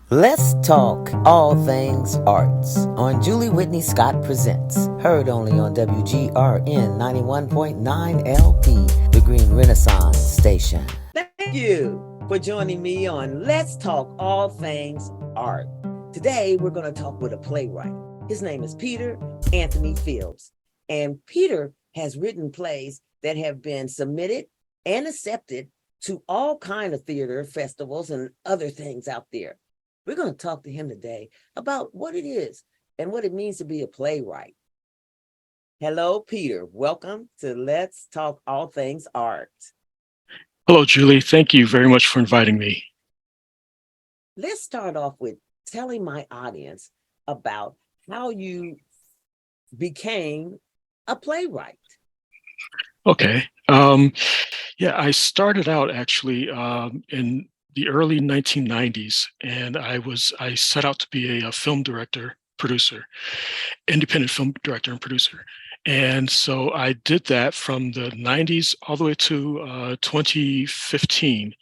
Let's talk all things arts on Julie Whitney Scott Presents, heard only on WGRN 91.9 LP, the Green Renaissance Station. Thank you for joining me on Let's Talk All Things Art. Today, we're going to talk with a playwright. His name is Peter Anthony Fields. And Peter has written plays that have been submitted and accepted to all kinds of theater festivals and other things out there. We're going to talk to him today about what it is and what it means to be a playwright. Hello, Peter. Welcome to Let's Talk All Things Art. Hello, Julie. Thank you very much for inviting me. Let's start off with telling my audience about how you became a playwright. Okay. Yeah, I started out actually in the early 1990s, and I set out to be a film director, producer, independent film director and producer. And so I did that from the 90s all the way to 2015.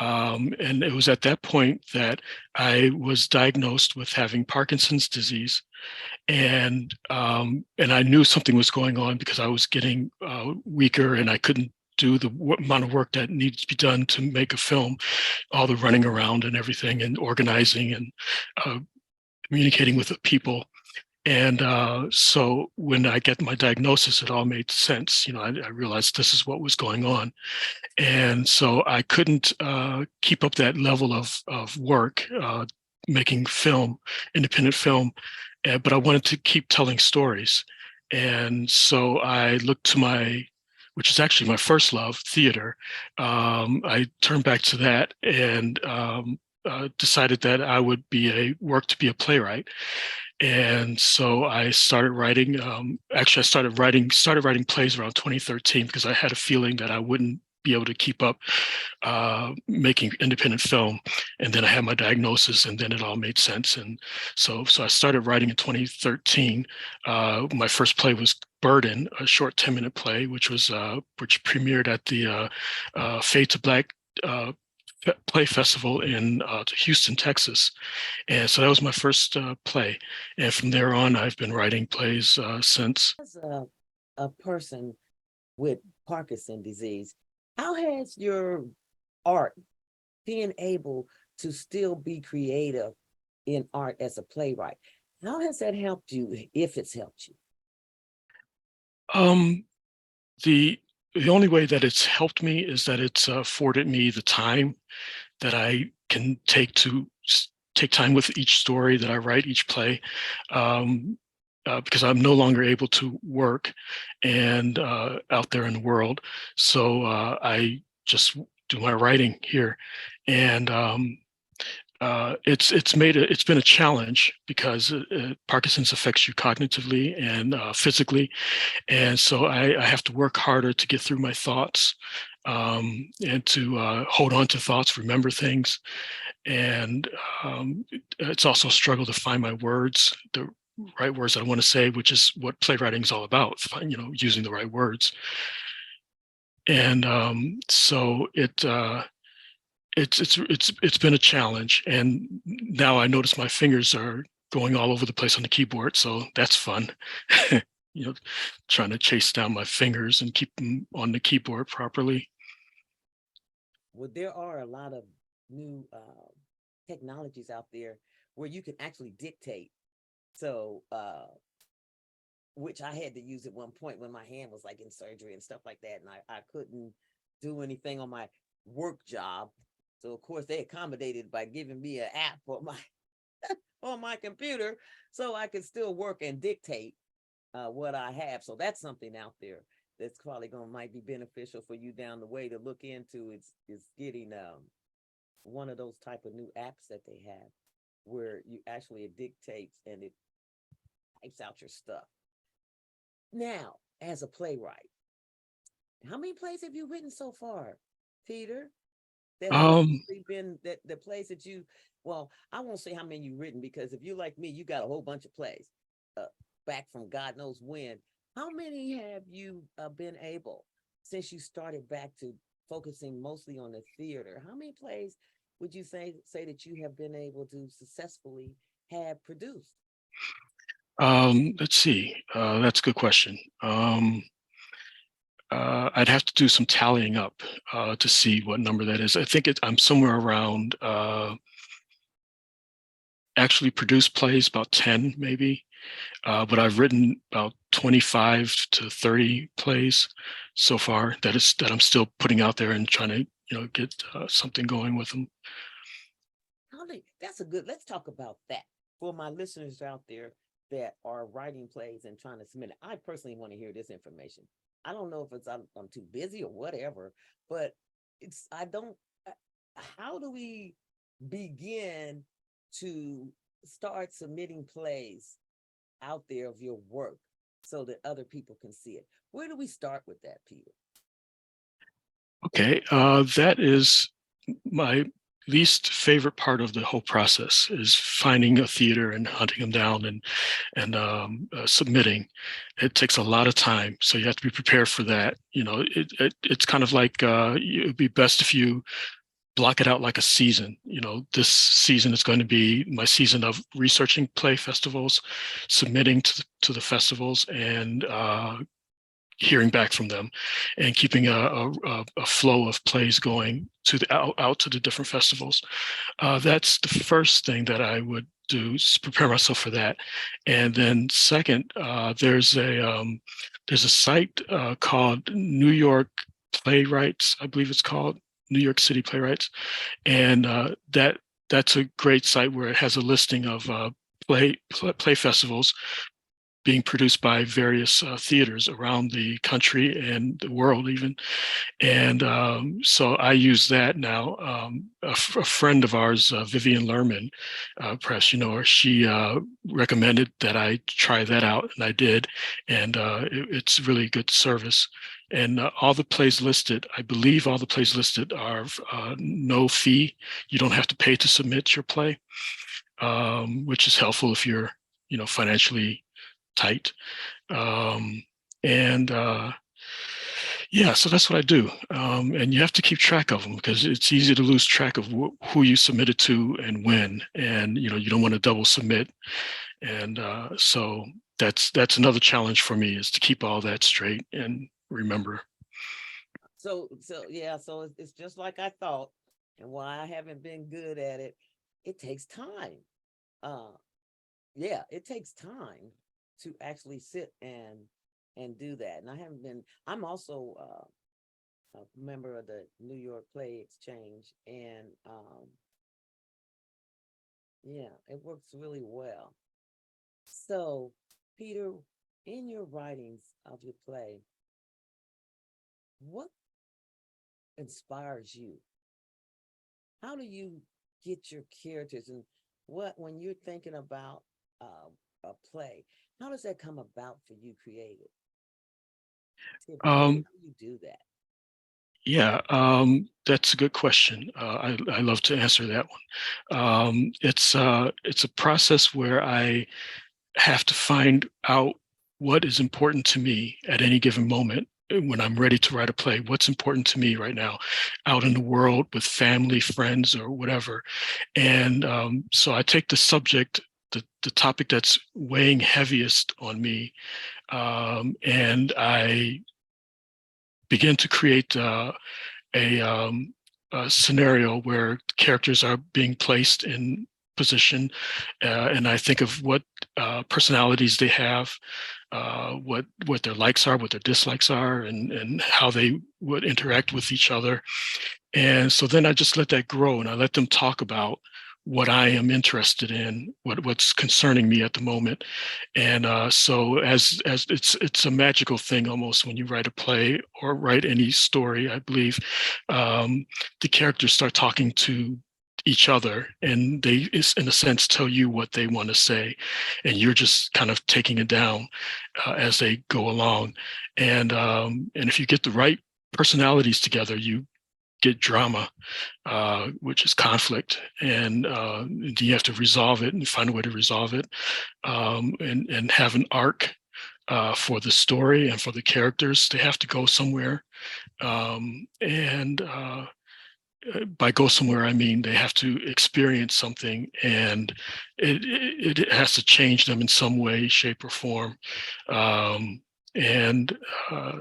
And it was at that point that I was diagnosed with having Parkinson's disease. And I knew something was going on because I was getting weaker and I couldn't do the amount of work that needed to be done to make a film, all the running around and everything and organizing and uh, communicating with the people. And so when I get my diagnosis, it all made sense. I realized this is what was going on. And so I couldn't keep up that level of work, making film, independent film, but I wanted to keep telling stories. And so I looked to which is actually my first love, theater. I turned back to that and decided that I would work to be a playwright. And so I started writing. Actually, I started writing plays around 2013 because I had a feeling that I wouldn't be able to keep up making independent film. And then I had my diagnosis, and then it all made sense. And so I started writing in 2013. My first play was Burden, a short 10-minute play, which premiered at the Fade to Black Play Festival in Houston, Texas. And so that was my first play. And from there on, I've been writing plays since. As a person with Parkinson disease, how has your art being able to still be creative in art as a playwright? How has that helped you, if it's helped you? Um, the the only way that it's helped me is that it's afforded me the time that I can take time with each story that I write, each play, um, because I'm no longer able to work and out there in the world. So I just do my writing here, and it's been a challenge because Parkinson's affects you cognitively and physically, and so I have to work harder to get through my thoughts, and to hold on to thoughts, remember things. And it's also a struggle to find my words, the right words that I want to say, which is what playwriting is all about, using the right words. And so it's been a challenge. And now I notice my fingers are going all over the place on the keyboard, so that's fun. you know, Trying to chase down my fingers and keep them on the keyboard properly. Well, there are a lot of new technologies out there where you can actually dictate. So, which I had to use at one point when my hand was like in surgery and stuff like that, and I couldn't do anything on my work job. So of course they accommodated by giving me an app for my on my computer, so I could still work and dictate what I have. So that's something out there that's probably going to might be beneficial for you down the way to look into. It's getting one of those type of new apps that they have where you actually it dictates and it types out your stuff. Now, as a playwright, how many plays have you written so far, Peter? That have Um, actually been that the plays that you, well, I won't say how many you've written because if you like me, you got a whole bunch of plays uh, back from God knows when. How many have you been able since you started back to focusing mostly on the theater? How many plays would you say that you have been able to successfully have produced? Let's see. That's a good question. I'd have to do some tallying up to see what number that is. I think I'm somewhere around actually produced plays about 10 maybe, but I've written about 25 to 30 plays so far that I'm still putting out there and trying to get something going with them. That's a good, let's talk about that for my listeners out there that are writing plays and trying to submit it. I personally want to hear this information. I don't know if it's I'm too busy or whatever, but it's I don't. How do we begin to start submitting plays out there of your work so that other people can see it? Where do we start with that, Peter? Okay, that is my least favorite part of the whole process is finding a theater and hunting them down and submitting. It takes a lot of time, so you have to be prepared for that. It's kind of like it would be best if you block it out like a season. This season is going to be my season of researching play festivals, submitting to the festivals, and hearing back from them, and keeping a flow of plays going out to the different festivals. That's the first thing that I would do, is prepare myself for that. And then second, there's a site called New York Playwrights, I believe it's called New York City Playwrights, and that's a great site where it has a listing of play festivals being produced by various theaters around the country and the world even. And so I use that now. A friend of ours, Vivian Lerman, perhaps you know her, she recommended that I try that out, and I did. And it's really good service. And all the plays listed, I believe all the plays listed are no fee. You don't have to pay to submit your play, which is helpful if you're, financially tight. Um, and Yeah, so that's what I do. And you have to keep track of them because it's easy to lose track of who you submitted to and when. And you don't want to double submit. And so that's another challenge for me, is to keep all that straight and remember. So yeah, so it's just like I thought, and why I haven't been good at it. It takes time. Uh, yeah, it takes time to actually sit and do that. And I haven't been. I'm also a member of the New York Play Exchange, and yeah, it works really well. So, Peter, in your writings of your play, what inspires you? How do you get your characters, and what when you're thinking about a play? How does that come about for you, creative? Typically, Um, how do you do that? yeah, that's a good question. I love to answer that one. It's a process where I have to find out what is important to me at any given moment when I'm ready to write a play. What's important to me right now, out in the world with family, friends, or whatever. And so I take the subject, the topic that's weighing heaviest on me, and I begin to create a scenario where characters are being placed in position, and I think of what personalities they have, what their likes are, what their dislikes are, and how they would interact with each other. And so then I just let that grow, and I let them talk about what I am interested in, what's concerning me at the moment. And so as it's a magical thing almost when you write a play or write any story, I believe. The characters start talking to each other, and they, in a sense, tell you what they want to say, and you're just kind of taking it down as they go along. And if you get the right personalities together, you get drama, which is conflict, and you have to resolve it and find a way to resolve it, and have an arc for the story and for the characters. They have to go somewhere, and by go somewhere, I mean they have to experience something, and it has to change them in some way, shape, or form. Um, and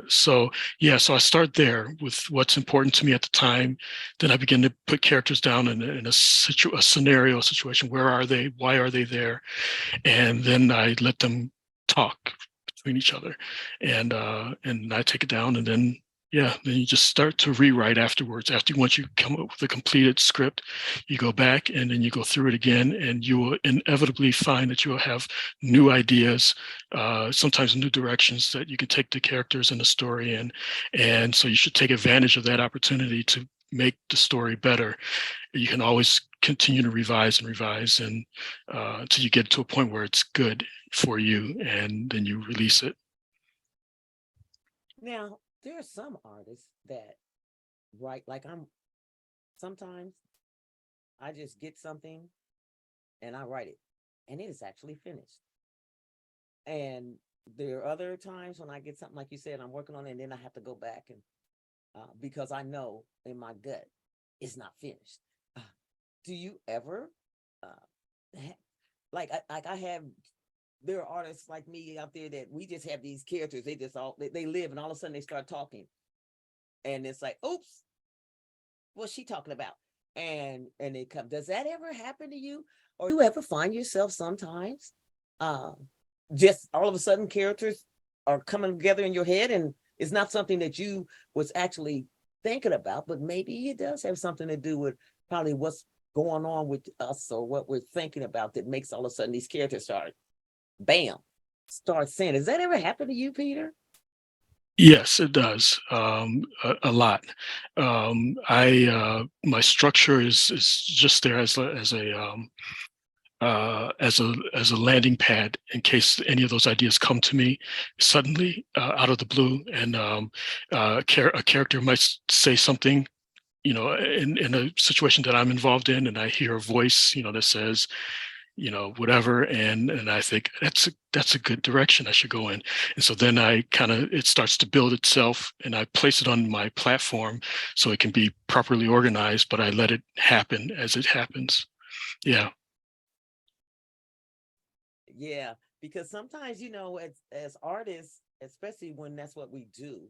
so, yeah, so I start there with what's important to me at the time. Then I begin to put characters down in a scenario, a situation. Where are they? Why are they there? And then I let them talk between each other, and I take it down, and then yeah, then you just start to rewrite afterwards. Once you come up with a completed script, you go back and then you go through it again, and you will inevitably find that you will have new ideas, sometimes new directions that you can take the characters and the story in. And so you should take advantage of that opportunity to make the story better. You can always continue to revise and revise, and until you get to a point where it's good for you, and then you release it. Now, there are some artists that write like I'm sometimes I just get something and I write it and it is actually finished. And there are other times when I get something like you said, I'm working on it and then I have to go back and because I know in my gut it's not finished. Uh, do you ever like I have there are artists like me out there that we just have these characters. They just they live and all of a sudden they start talking. And it's like, oops, what's she talking about? And they come. Does that ever happen to you? Or do you ever find yourself sometimes uh just all of a sudden characters are coming together in your head and it's not something that you was actually thinking about, but maybe it does have something to do with probably what's going on with us or what we're thinking about that makes all of a sudden these characters start bam, start saying. Does that ever happen to you, Peter? Yes, it does, a lot. My structure is just there as a landing pad in case any of those ideas come to me suddenly, out of the blue, and a character might say something, in a situation that I'm involved in, and I hear a voice, that says, whatever, and I think that's a good direction I should go in. And so then it starts to build itself, and I place it on my platform so it can be properly organized, but I let it happen as it happens. Yeah. Yeah, because sometimes, as artists, especially when that's what we do.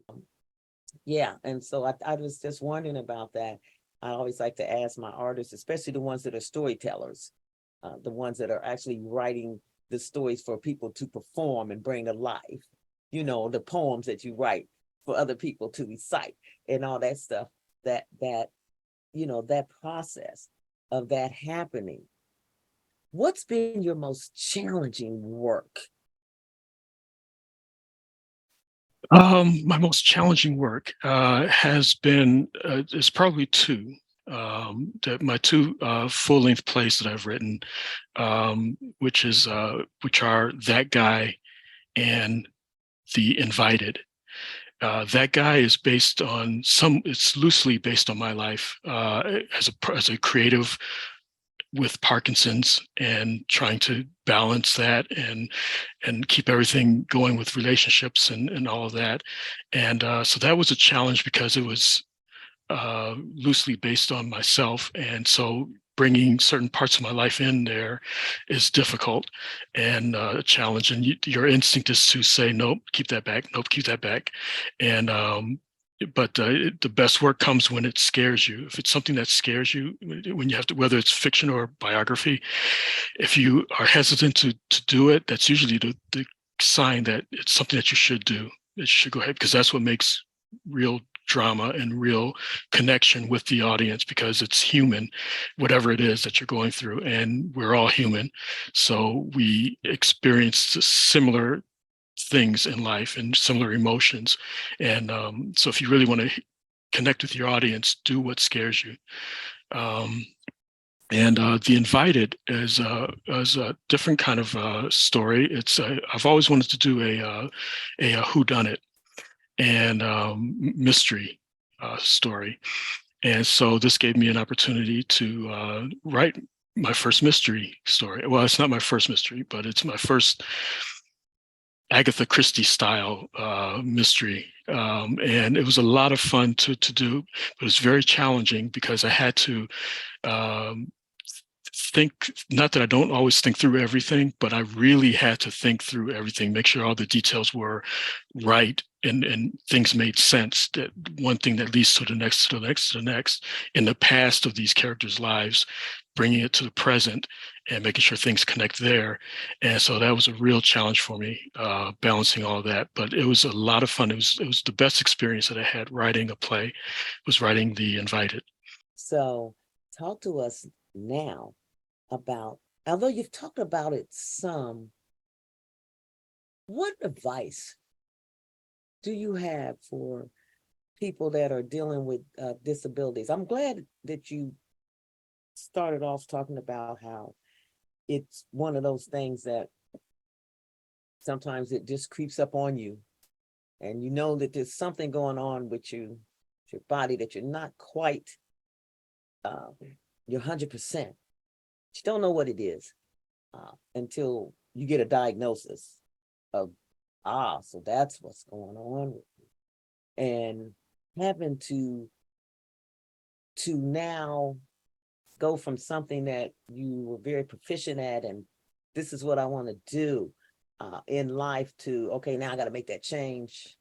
Yeah, and so I was just wondering about that. I always like to ask my artists, especially the ones that are storytellers, the ones that are actually writing the stories for people to perform and bring to life. The poems that you write for other people to recite and all that stuff. That process of that happening. What's been your most challenging work? My most challenging work has been is probably two. My two full length plays that I've written, which are That Guy and The Invited. That Guy is based on it's loosely based on my life, as a creative with Parkinson's, and trying to balance that and keep everything going with relationships and all of that. And so that was a challenge because it was loosely based on myself, and so bringing certain parts of my life in there is difficult and a challenge. And your instinct is to say, nope, keep that back, nope, keep that back. And but the best work comes when it scares you. If it's something that scares you, when you have to, whether it's fiction or biography, if you are hesitant to do it, that's usually the sign that it's something that you should do, that you should go ahead, because that's what makes real drama and real connection with the audience, because it's human, whatever it is that you're going through, and we're all human, so we experience similar things in life and similar emotions. And so if you really want to connect with your audience, do what scares you. And The Invited is a different kind of story. I've always wanted to do a whodunit and mystery story, and so this gave me an opportunity to write my first mystery story. Well, it's not my first mystery, but it's my first Agatha Christie style mystery. And it was a lot of fun to do. But it was very challenging because I had to um, think, not that I don't always think through everything, but I really had to think through everything, make sure all the details were right, and things made sense, that one thing that leads to the next, to the next, to the next, in the past of these characters' lives, bringing it to the present and making sure things connect there. And so that was a real challenge for me, balancing all of that. But it was a lot of fun. It was the best experience that I had writing a play, was writing The Invited. So talk to us now about, although you've talked about it some, what advice do you have for people that are dealing with disabilities? I'm glad that you started off talking about how it's one of those things that sometimes it just creeps up on you, and you know that there's something going on with you, your body, that you're not quite, uh, you're 100%. You don't know what it is until you get a diagnosis of, so that's what's going on with you. And having to now go from something that you were very proficient at, and this is what I want to do in life, to, okay, now I got to make that change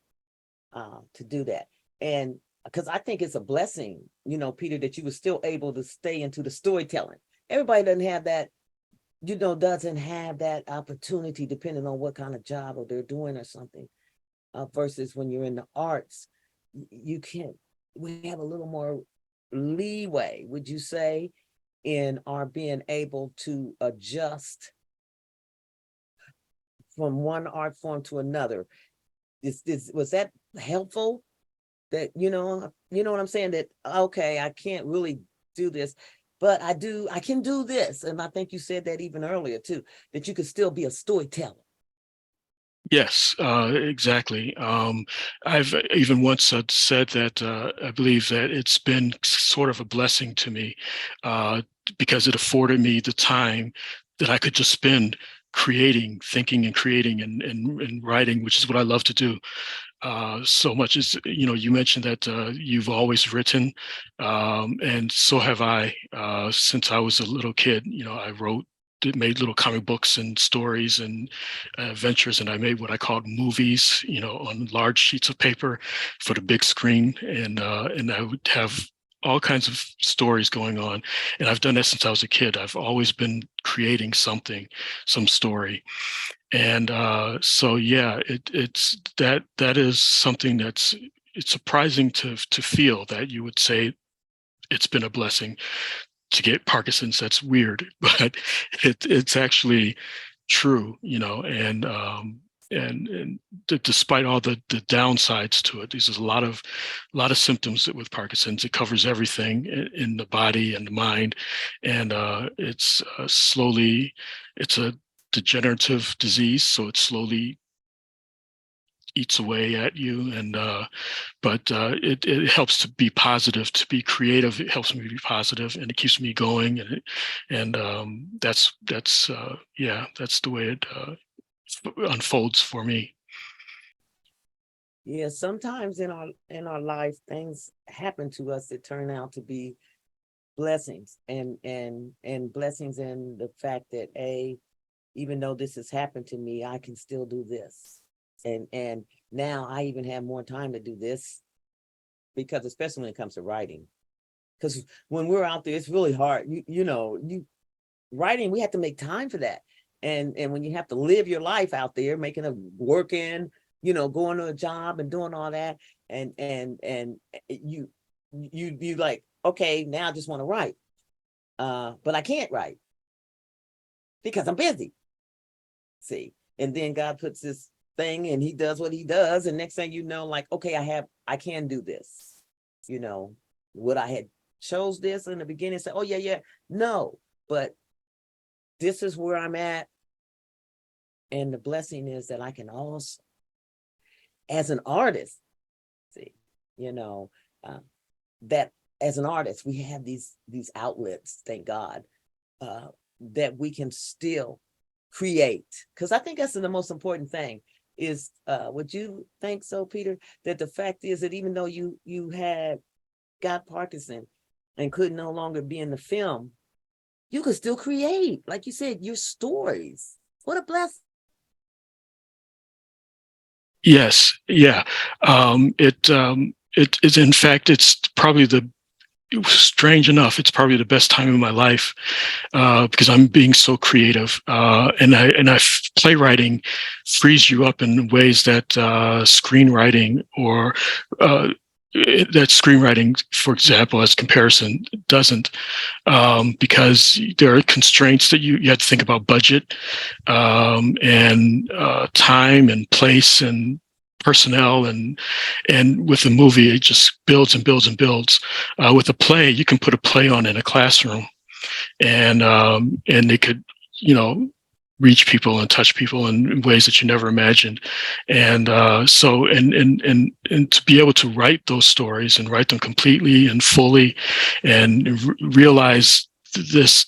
to do that. And because I think it's a blessing, Peter, that you were still able to stay into the storytelling. Everybody doesn't have that, doesn't have that opportunity, depending on what kind of job or they're doing or something, versus when you're in the arts, you can't, we have a little more leeway, would you say, in our being able to adjust from one art form to another. Was that helpful? That, you know what I'm saying? That, okay, I can't really do this, but I can do this. And I think you said that even earlier too, that you could still be a storyteller. Yes, exactly. I've even once said that I believe that it's been sort of a blessing to me, uh, because it afforded me the time that I could just spend creating, thinking and creating, and writing, which is what I love to do. So much as, you mentioned that you've always written, and so have I. Since I was a little kid, I made little comic books and stories and adventures, and I made what I called movies, on large sheets of paper for the big screen, and I would have all kinds of stories going on, and I've done that since I was a kid. I've always been creating something, some story. And so, yeah, that is something it's surprising to feel that you would say it's been a blessing to get Parkinson's. That's weird, but it's actually true, and despite all the downsides to it, there's a lot of symptoms with Parkinson's. It covers everything in the body and the mind, and it's a degenerative disease, so it slowly eats away at you. And but it helps to be positive, to be creative. It helps me be positive, and it keeps me going. And yeah, that's the way it unfolds for me. Yeah, sometimes in our life, things happen to us that turn out to be blessings, and blessings in the fact that, even though this has happened to me, I can still do this. And now I even have more time to do this, because especially when it comes to writing. Because when we're out there, it's really hard. You writing, we have to make time for that. And when you have to live your life out there, making a working, going to a job and doing all that, and you like, okay, now I just want to write. But I can't write because I'm busy. See, and then God puts this thing and he does what he does, and next thing you know, like, okay, I can do this. Would I had chose this in the beginning, say, oh yeah, yeah, no, but this is where I'm at. And the blessing is that I can also, as an artist, see, you know, uh, that as an artist, we have these outlets, thank God, that we can still create. Because I think that's the most important thing, is, would you think so, Peter, that the fact is that even though you had got Parkinson and could no longer be in the film, you could still create, like you said, your stories. What a blessing. Yes, yeah. It is, in fact, it's probably the strange enough, it's probably the best time in my life because I'm being so creative, and playwriting frees you up in ways that screenwriting or that screenwriting, for example, as comparison, doesn't, because there are constraints that you have to think about budget, and time and place and personnel, and with a movie it just builds and builds and builds. With a play, you can put a play on in a classroom, and it could, you know, reach people and touch people in ways that you never imagined. And and to be able to write those stories and write them completely and fully, and realize this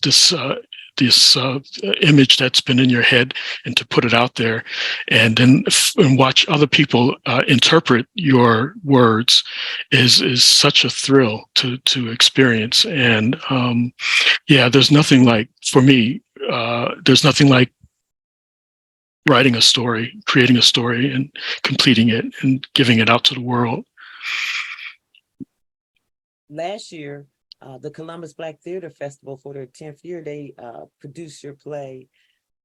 image that's been in your head, and to put it out there, and then and watch other people interpret your words is such a thrill to experience. And yeah, there's nothing like, for me, there's nothing like writing a story, creating a story, and completing it and giving it out to the world. Last year, the Columbus Black Theater Festival, for their 10th year, they produced your play.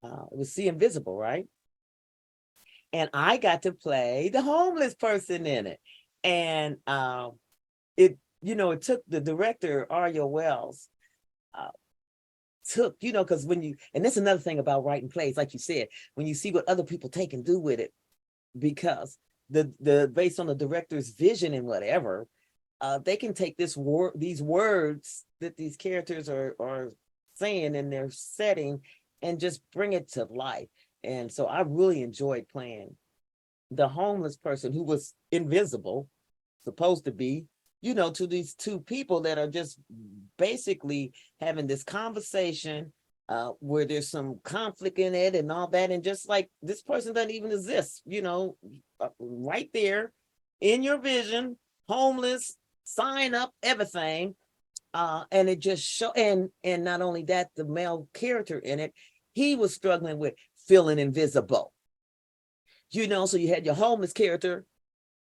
It was See Invisible, right? And I got to play the homeless person in it. And it, it took the director, Aria Wells, uh, because when you, and that's another thing about writing plays, like you said, when you see what other people take and do with it, because based on the director's vision and whatever, they can take these words that these characters are saying in their setting and just bring it to life. And so I really enjoyed playing the homeless person who was invisible, supposed to be, to these two people that are just basically having this conversation, where there's some conflict in it and all that. And just like this person doesn't even exist, right there in your vision, homeless, sign up, everything. And it just show, and not only that, the male character in it, he was struggling with feeling invisible. So you had your homeless character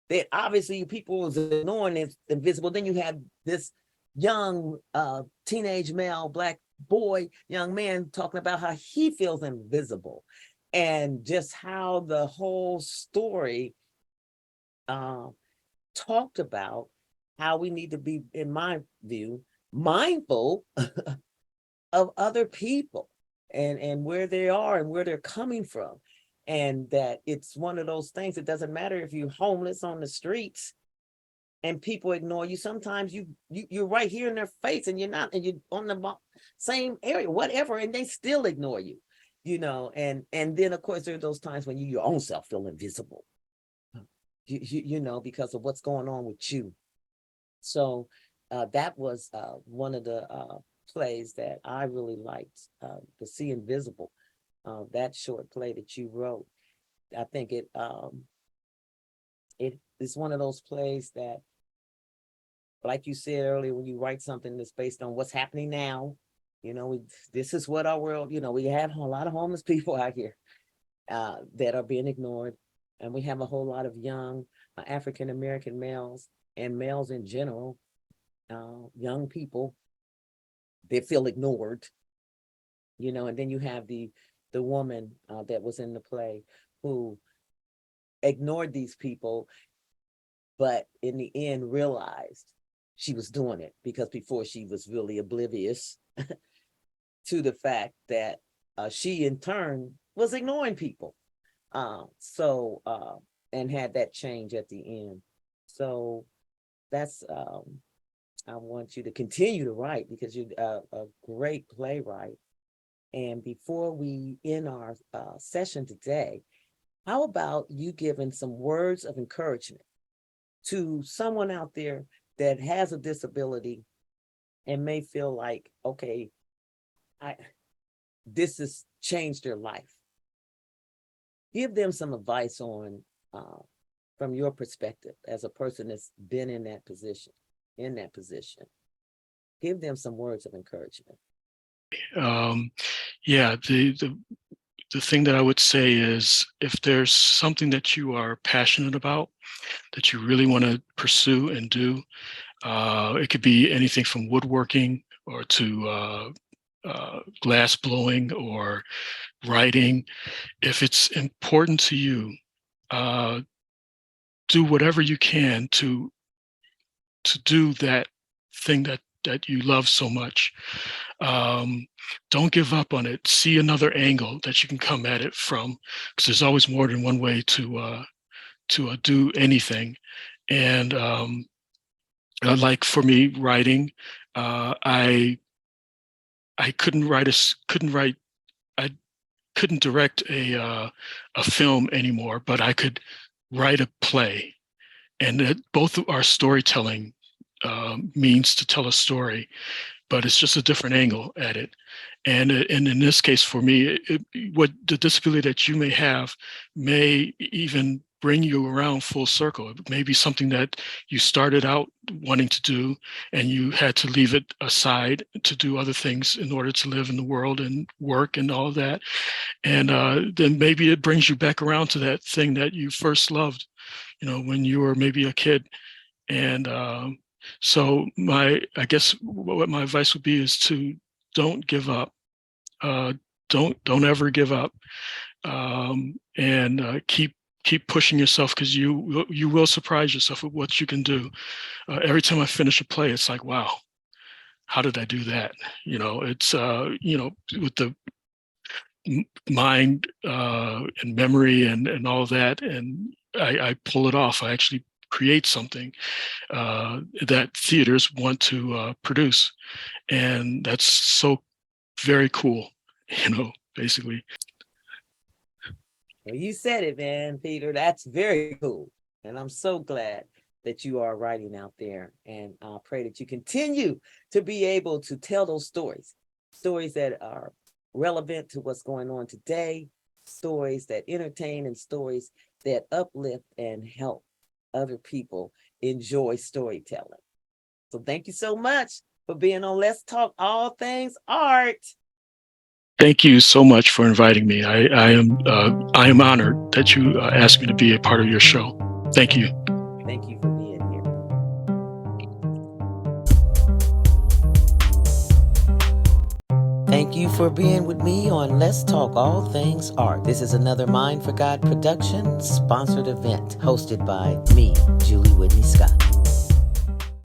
that obviously people was ignoring as invisible. Then you have this young teenage male black boy, young man, talking about how he feels invisible, and just how the whole story talked about how we need to be, in my view, mindful of other people, and where they are and where they're coming from. And that it's one of those things, it doesn't matter if you're homeless on the streets and people ignore you. Sometimes you're right here in their face and you're not, and you're on the same area, whatever, and they still ignore you. And then of course there are those times when you your own self feel invisible, because of what's going on with you. So that was one of the plays that I really liked, the See Invisible, that short play that you wrote. I think it is one of those plays that, like you said earlier, when you write something that's based on what's happening now, this is what our world, we have a lot of homeless people out here that are being ignored. And we have a whole lot of young African American males and males in general, young people, they feel ignored, and then you have the woman that was in the play who ignored these people, but in the end realized she was doing it because before she was really oblivious to the fact that she in turn was ignoring people. And had that change at the end. So that's, I want you to continue to write because you're a great playwright. And before we end our session today, how about you giving some words of encouragement to someone out there that has a disability and may feel like, okay, I this has changed their life? give them some advice on, from your perspective as a person that's been in that position, give them some words of encouragement. Yeah, the thing that I would say is if there's something that you are passionate about that you really want to pursue and do, it could be anything from woodworking or to glass blowing or writing. If it's important to you, do whatever you can to do that thing that you love so much. Don't give up on it. See another angle that you can come at it from, because there's always more than one way to do anything. And like for me, writing, I couldn't write. I couldn't direct a film anymore, but I could write a play, and both are storytelling means to tell a story, but it's just a different angle at it. And in this case, for me, what the disability that you may have may even bring you around full circle. It may be something that you started out wanting to do, and you had to leave it aside to do other things in order to live in the world and work and all of that. And then maybe it brings you back around to that thing that you first loved, when you were maybe a kid. And so I guess what my advice would be is to don't give up. Don't ever give up, and keep pushing yourself, because you will surprise yourself with what you can do. Every time I finish a play, it's like, wow, how did I do that? It's with the mind and memory and all of that, and I pull it off. I actually create something that theaters want to produce, and that's so very cool, basically. Well, you said it, man, Peter. That's very cool. And I'm so glad that you are writing out there. And I pray that you continue to be able to tell those stories that are relevant to what's going on today, stories that entertain, and stories that uplift and help other people enjoy storytelling. So thank you so much for being on Let's Talk All Things Art. Thank you so much for inviting me. I am honored that you asked me to be a part of your show. Thank you. Thank you for being here. Thank you for being with me on Let's Talk All Things Art. This is another Mind for God production sponsored event hosted by me, Julie Whitney Scott.